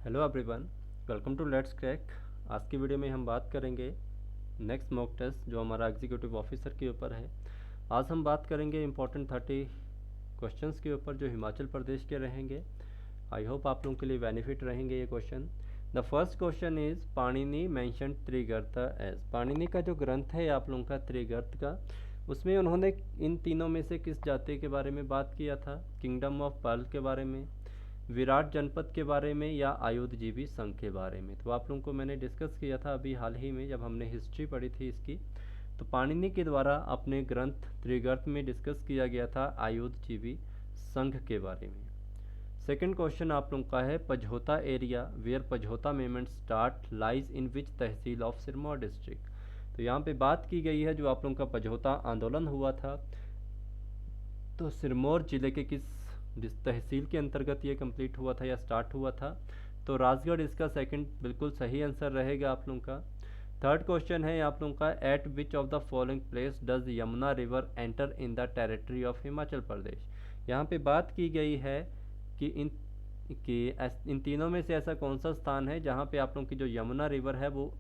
Hello everyone, welcome to let's crack. आज की video में हम बात करेंगे नेक्स्ट मॉक टेस्ट जो हमारा एग्जीक्यूटिव ऑफिसर के ऊपर है। आज हम बात करेंगे इंपॉर्टेंट 30 क्वेश्चंस के ऊपर जो हिमाचल प्रदेश के रहेंगे। आई होप आप लोगों के लिए बेनिफिट रहेंगे ये question. The first question is Panini mention Trigarta as. Panini का जो ग्रंथ है आप लोगों का त्रिगर्त का, उसमें उन्होंने इन तीनों में से किस जाति के बारे में बात किया था? किंगडम ऑफ पर्ल के बारे में, विराट जनपद के बारे में, या आयुधजीवी संघ के बारे में। तो आप लोगों को मैंने डिस्कस किया था अभी हाल ही में जब हमने हिस्ट्री पढ़ी थी इसकी। तो पाणिनि के द्वारा अपने ग्रंथ त्रिगर्त में डिस्कस किया गया था आयुधजीवी संघ के बारे में। सेकंड क्वेश्चन आप लोगों का है Pajhota area where Pajhota movement start lies in which tehsil of Sirmaur district. तो यहाँ पे बात की गई है जो आप लोगों का पझोता आंदोलन हुआ था, तो सिरमौर जिले के किस तहसील के अंतर्गत ये कंप्लीट हुआ था या स्टार्ट हुआ था? तो राजगढ़ इसका सेकंड बिल्कुल सही आंसर रहेगा आप लोगों का। थर्ड क्वेश्चन है आप लोगों का at which of the following place does Yamuna river enter in the territory of Himachal Pradesh. यहाँ पे बात की गई है कि इन तीनों में से ऐसा कौन सा स्थान है जहाँ पे आप लोगों की जो यमुना रिवर है वो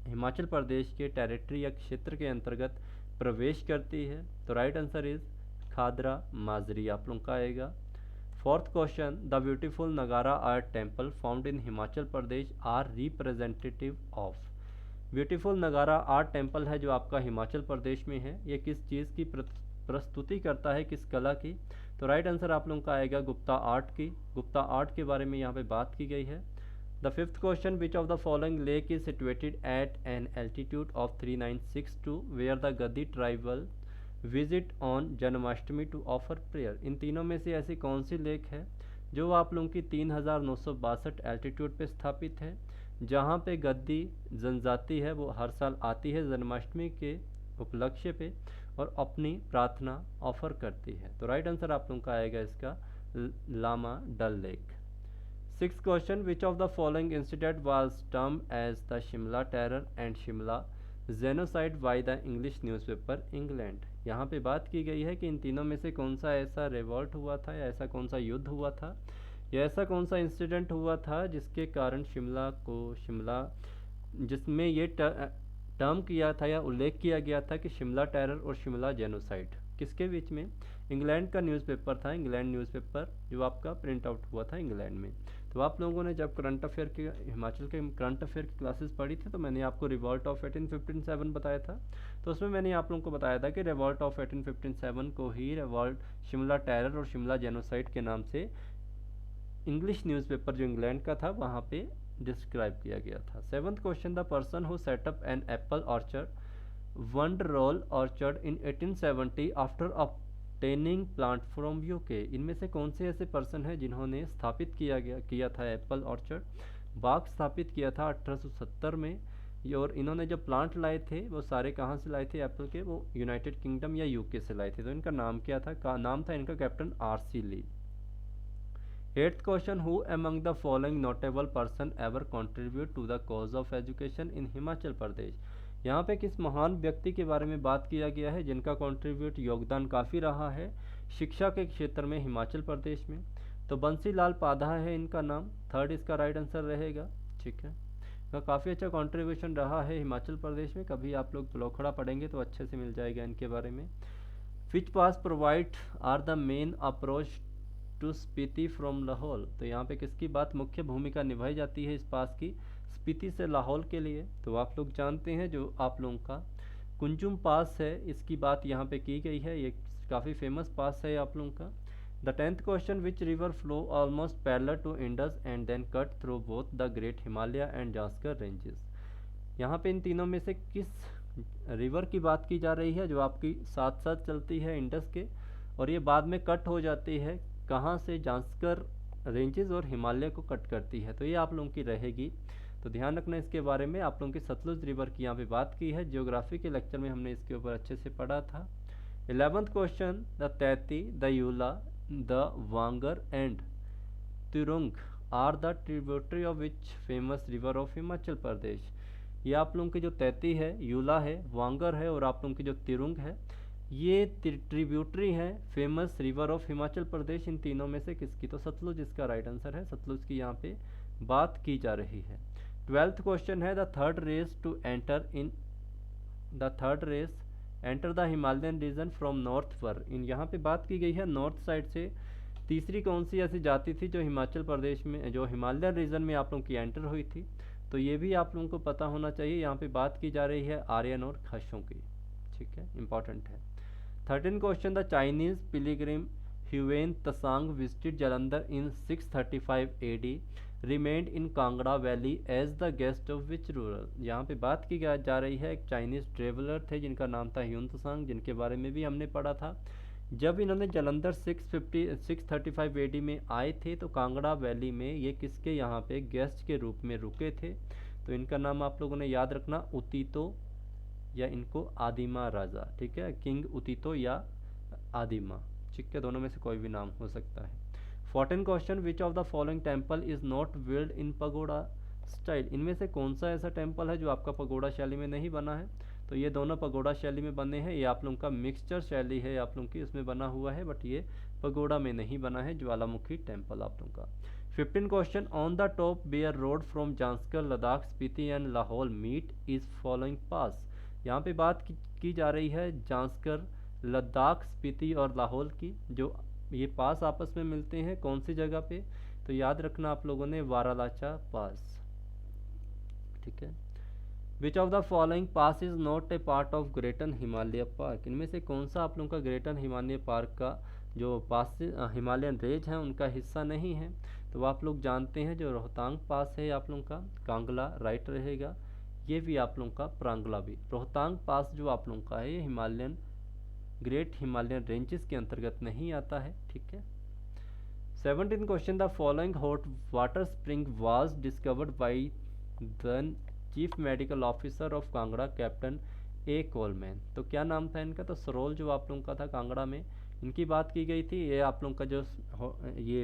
हिमाचल प्रदेश के टेरिटरी या क्षेत्र के अंतर्गत प्रवेश करती है। तो right answer is Khadra Majri आप लोगों का आएगा। Fourth question the beautiful Nagara art temple found in Himachal Pradesh are representative of. Beautiful Nagara art temple है जो आपका हिमाचल प्रदेश में है, ये किस चीज़ की प्रस्तुति करता है, किस कला की? तो राइट आंसर आप लोगों का आएगा गुप्ता आर्ट की। गुप्ता आर्ट के बारे में यहाँ पे बात की गई है। The fifth question which of the following lake is situated at an altitude of 3962 where the Gaddi tribal visit on Janmashtami to offer prayer. इन तीनों में से ऐसी कौन सी लेक है जो आप लोगों की 3962 एल्टीट्यूड पे स्थापित है, जहाँ पे गद्दी जनजाति है वो हर साल आती है जन्माष्टमी के उपलक्ष्य पे और अपनी प्रार्थना ऑफर करती है? तो राइट आंसर आप लोगों का आएगा इसका Lama Dal lake. Six question which of the following incident was term as the Shimla terror and Shimla genocide by the English newspaper England. यहाँ पे बात की गई है कि इन तीनों में से कौन सा ऐसा रिवॉल्ट हुआ था या ऐसा कौन सा युद्ध हुआ था या ऐसा कौन सा इंसिडेंट हुआ था जिसके कारण शिमला जिसमें ये टर्म किया था या उल्लेख किया गया था कि शिमला टेरर और शिमला जेनोसाइड किसके बीच में? इंग्लैंड का न्यूज़पेपर था, इंग्लैंड न्यूज़पेपर जो आपका प्रिंट आउट हुआ था इंग्लैंड में। तो आप लोगों ने जब करंट अफेयर के हिमाचल के करंट अफेयर की क्लासेस पढ़ी थी तो मैंने आपको रिवॉल्ट ऑफ 1857 बताया था। तो उसमें मैंने आप लोगों को बताया था कि रिवॉल्ट ऑफ 1857 को ही रिवॉल्ट शिमला टेरर और शिमला जेनोसाइड के नाम से इंग्लिश न्यूज़पेपर जो इंग्लैंड का था वहाँ पे डिस्क्राइब किया गया था। Seventh question the person who set up an apple orchard Wonderall orchard in 1870 after obtaining plant from UK. इनमें से कौन से ऐसे पर्सन हैं जिन्होंने स्थापित किया था एप्पल ऑर्चर्ड, बाग स्थापित किया था 1870 में। और इन्होंने जो प्लांट लाए थे वो सारे कहाँ से लाए थे एप्पल के? वो यूनाइटेड किंगडम या यूके से लाए थे। तो इनका नाम क्या था? नाम था इनका captain R C. Lee. Eighth question who among the following notable person ever contribute to the cause of education in Himachal Pradesh. यहाँ पे किस महान व्यक्ति के बारे में बात किया गया है जिनका कंट्रीब्यूट योगदान काफ़ी रहा है शिक्षा के क्षेत्र में हिमाचल प्रदेश में? तो बंसीलाल पाधा है इनका नाम। थर्ड इसका राइट आंसर रहेगा। ठीक है, इनका काफ़ी अच्छा कंट्रीब्यूशन रहा है हिमाचल प्रदेश में। कभी आप लोग ब्लोखड़ा पढ़ेंगे तो अच्छे से मिल जाएगा इनके बारे में। Which pass provide are the main approach to Spiti from Lahaul. तो यहाँ पे किसकी बात मुख्य भूमिका निभाई जाती है इस पास की स्पीति से लाहौल के लिए? तो आप लोग जानते हैं जो आप लोगों का कुंजुम पास है इसकी बात यहाँ पे की गई है, ये काफ़ी फेमस पास है आप लोगों का। The tenth question which river flow almost parallel to Indus and then cut through both the great Himalaya and Zaskar ranges. यहाँ पे इन तीनों में से किस रिवर की बात की जा रही है जो आपकी साथ साथ चलती है इंडस के और ये बाद में कट हो जाती है कहाँ से? जास्कर रेंजेस और हिमालय को कट करती है। तो ये आप लोगों की रहेगी, तो ध्यान रखना इसके बारे में। आप लोगों की सतलुज रिवर की यहाँ पे बात की है, ज्योग्राफी के लेक्चर में हमने इसके ऊपर अच्छे से पढ़ा था। 11th question the Taiti, the Yulla, the Wanger and Tirung are the tributary of which famous river of Himachal Pradesh. ये आप लोगों की जो तैती है, यूला है, वांगर है और आप लोगों की जो तिरुंग है ये ट्रिब्यूटरी है फेमस रिवर ऑफ हिमाचल प्रदेश। इन तीनों में से किसकी? तो सतलुज इसका राइट आंसर है। सतलुज की यहाँ पे बात की जा रही है। 12th क्वेश्चन है the third race to enter in the third race enter the Himalayan region from northward. इन यहाँ पे बात की गई है नॉर्थ साइड से तीसरी कौन सी ऐसी जाति थी जो हिमाचल प्रदेश में, जो हिमालयन रीजन में आप लोगों की एंटर हुई थी। तो ये भी आप लोगों को पता होना चाहिए। यहाँ पे बात की जा रही है आर्यन और खसों की, ठीक है, इंपॉर्टेंट है। 13 question the Chinese pilgrim Hiuen Tsang visited Jalandhar in 635 AD, remained in Kangra valley as the guest of which ruler. यहाँ पे बात की जा रही है एक चाइनीज ट्रेवलर थे जिनका नाम था ह्यून तसांग, जिनके बारे में भी हमने पढ़ा था। जब इन्होंने जालंधर 635 AD में आए थे तो कांगड़ा वैली में ये किसके यहाँ पे गेस्ट के रूप में रुके थे। तो इनका नाम आप लोगों ने याद रखना उतितो या इनको आदिमा राजा, ठीक है, किंग उतितो या आदिमा, ठीक है, दोनों में से कोई भी नाम हो सकता है। 14 question which of the following temple is not build in pagoda style. इनमें से कौन सा ऐसा टेम्पल है जो आपका पगोड़ा शैली में नहीं बना है। तो ये दोनों पगोड़ा शैली में बने हैं। ये आप लोगों का मिक्सचर शैली है आप लोगों की, उसमें बना हुआ है, बट ये पगोड़ा में नहीं बना है ज्वालामुखी टेम्पल आप लोगों का। 15 question on the top bare road from Zanskar Ladakh Spiti and Lahaul meet is following pass. यहाँ पे बात की जा रही है जांस्कर लद्दाख स्पीति और लाहौल की, जो ये पास आपस में मिलते हैं कौन सी जगह पे। तो याद रखना आप लोगों ने वारालाचा पास, ठीक है। विच of the following pass is not a part of greater Himalaya park. इनमें से कौन सा आप लोगों का ग्रेटर हिमालय पार्क का जो पास हिमालयन रेंज है उनका हिस्सा नहीं है। तो आप लोग जानते हैं जो रोहतांग पास है आप लोगों का, कांगला राइट रहेगा, ये भी आप लोगों का प्रांगला भी। रोहतांग पास जो आप लोगों का है ये हिमालयन ग्रेट हिमालयन रेंजेस के अंतर्गत नहीं आता है, ठीक है। 17 question the following hot water spring was discovered by the chief medical officer of Kangra captain A Coleman. तो क्या नाम था इनका। तो सरोल जो आप लोगों का था कांगड़ा में, इनकी बात की गई थी। ये आप लोगों का जो ये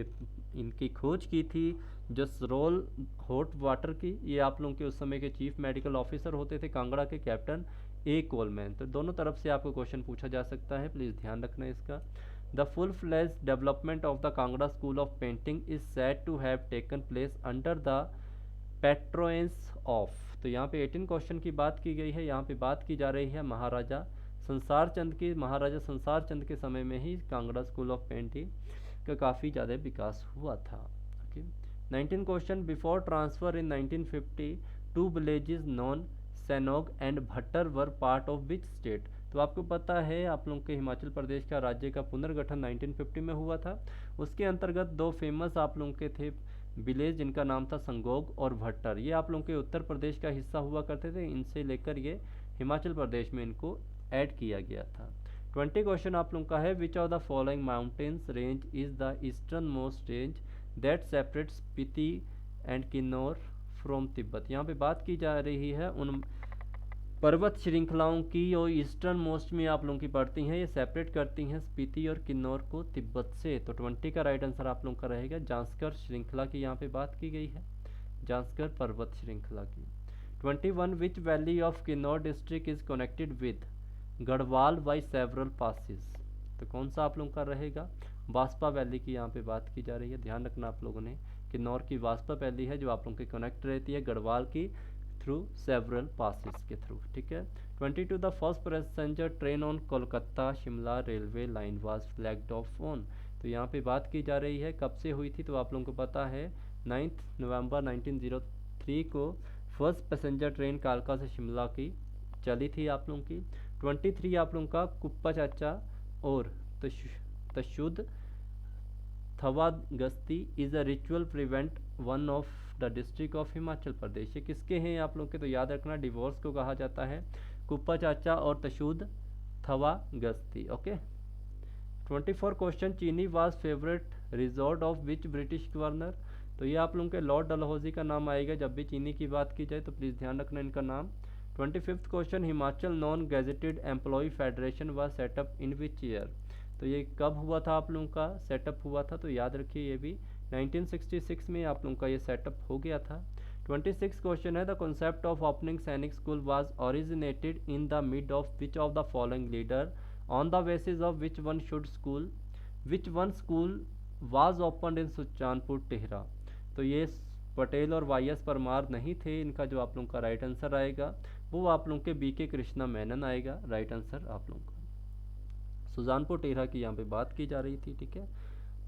इनकी खोज की थी जो सरोल हॉट वाटर की, ये आप लोगों के उस समय के चीफ मेडिकल ऑफिसर होते थे कांगड़ा के कैप्टन ए कोलमैन। तो दोनों तरफ से आपको क्वेश्चन पूछा जा सकता है, प्लीज़ ध्यान रखना इसका। The full fledge development of the Kangra school of painting is said to have taken place under the patronage of. तो यहाँ पे 18 क्वेश्चन की बात की गई है। यहाँ पे बात की जा रही है महाराजा संसार चंद की। महाराजा संसार चंद के समय में ही कांगड़ा स्कूल ऑफ पेंटिंग का काफ़ी ज़्यादा विकास हुआ था। Okay. 19 question before transfer in 1950 two villages non Sanog and Bhattar were part of which state. तो आपको पता है आप लोगों के हिमाचल प्रदेश का राज्य का पुनर्गठन 1950 में हुआ था। उसके अंतर्गत दो फेमस आप लोगों के थे विलेज जिनका नाम था संगोग और भट्टर। ये आप लोगों के उत्तर प्रदेश का हिस्सा हुआ करते थे, इनसे लेकर ये हिमाचल प्रदेश में इनको ऐड किया गया था। 20 क्वेश्चन आप लोगों का है विच of the following mountains range is the eastern most range that separates Spiti and Kinnaur from Tibet. यहाँ पे बात की जा रही है उन पर्वत श्रृंखलाओं की और ईस्टर्न मोस्ट में आप लोगों की पड़ती हैं, ये सेपरेट करती हैं स्पीति और किन्नौर को तिब्बत से। तो 20 का राइट आंसर आप लोगों का रहेगा जांस्कर श्रृंखला की यहाँ पे बात की गई है, जांस्कर पर्वत श्रृंखला की। 21 विच valley of Kinnaur district is connected with Garhwal by several passes. तो कौन सा आप लोगों का रहेगा, बास्पा वैली की यहाँ पे बात की जा रही है। ध्यान रखना आप लोगों ने किन्नौर की बास्पा वैली है जो आप लोगों की कनेक्ट रहती है गढ़वाल की थ्रू सेवरल पासिस के थ्रू, ठीक है। 22 the first passenger train on Kolkata Shimla railway line was flagged of on. तो यहाँ पे बात की जा रही है कब से हुई थी। तो आप लोगों को पता है 9 नवंबर 1903 को फर्स्ट पैसेंजर ट्रेन कालका से शिमला की चली थी आप लोगों की। 23 आप लोगों का कुप्पा चाचा और तशुद थवा गस्ती is a ritual prevent one of the district of Himachal Pradesh. ये किसके हैं आप लोग के। तो याद रखना डिवोर्स को कहा जाता है कुप्पा चाचा और तशुद थवा गस्ती। ओके। 24 क्वेश्चन चीनी was favourite resort of which British governor. तो ये आप लोगों के लॉर्ड डलहौजी का नाम आएगा जब भी चीनी की बात की जाए, तो प्लीज़ ध्यान रखना इनका नाम। 25th question Himachal non gazetted employ federation was set up in which year. तो ये कब हुआ था आप लोगों का सेटअप हुआ था। तो याद रखिए ये भी 1966 में आप लोगों का ये सेटअप हो गया था। 26 क्वेश्चन है the concept of opening Sainik school was originated in the mid of which of the following leader on the basis of which one should school which one school was opened in Sujanpur Tihra. तो ये पटेल और Y S Parmar नहीं थे। इनका जो आप लोगों का राइट आंसर आएगा वो आप लोगों के बी के कृष्णा मेनन आएगा राइट आंसर आप लोगों का। सुजानपुर टेरा की यहाँ पे बात की जा रही थी, ठीक है।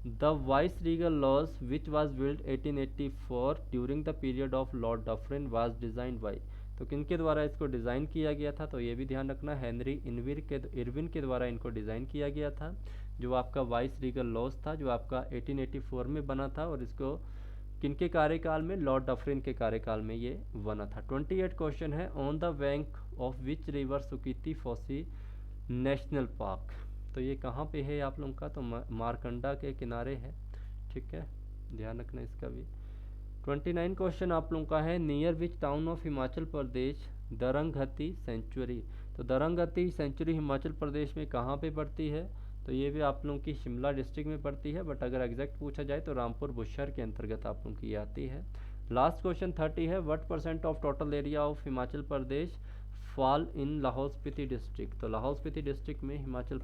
The viceregal lodge which was build 1884 during the period of lord Dufferin was designed by, तो किनके द्वारा इसको डिज़ाइन किया गया था, तो ये भी ध्यान रखना, हेनरी इरविन के द्वारा इनको डिज़ाइन किया गया था। जो आपका वाइस रीगल लॉज था जो आपका 1884 में बना था, और इसको किनके कार्यकाल में, लॉर्ड डफरिन के कार्यकाल में ये बना था। 28 क्वेश्चन है, on the bank of which river Sukheti fossil national park, तो ये कहाँ पे है आप लोगों का, तो मारकंडा के किनारे है, ठीक है, ध्यान रखना इसका भी। 29 क्वेश्चन आप लोगों का है, near which town of Himachal Pradesh Daranghati sanctuary, तो दरंगहती सेंचुरी हिमाचल प्रदेश में कहाँ पे पड़ती है, तो ये भी आप लोगों की शिमला डिस्ट्रिक्ट में पड़ती है, बट अगर एग्जैक्ट पूछा जाए तो रामपुर बुशहर के अंतर्गत आप लोगों की आती है। लास्ट क्वेश्चन 30 है, what percent of total area of Himachal Pradesh fall in Lahaul Spiti district, तो लाहौल स्पीति डिस्ट्रिक्ट में हिमाचल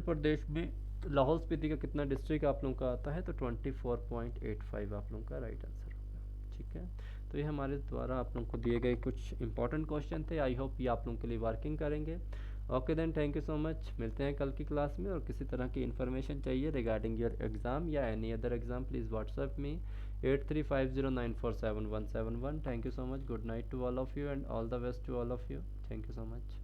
प्रदेश में लाहौल स्पीति का कितना डिस्ट्रिक्ट आप लोगों का आता है, तो 24.85 आप लोगों का राइट आंसर होगा, ठीक है। तो ये हमारे द्वारा आप लोगों को दिए गए कुछ इंपॉर्टेंट क्वेश्चन थे, आई होप ये आप लोगों के लिए वर्किंग करेंगे। Okay then, thank you so much, मिलते हैं कल की क्लास में। और किसी तरह की इन्फॉर्मेशन चाहिए रिगार्डिंग योर एग्ज़ाम या any other exam, please WhatsApp me 8350947171। Thank you so much, good night to all of you and all the best to all of you, thank you so much.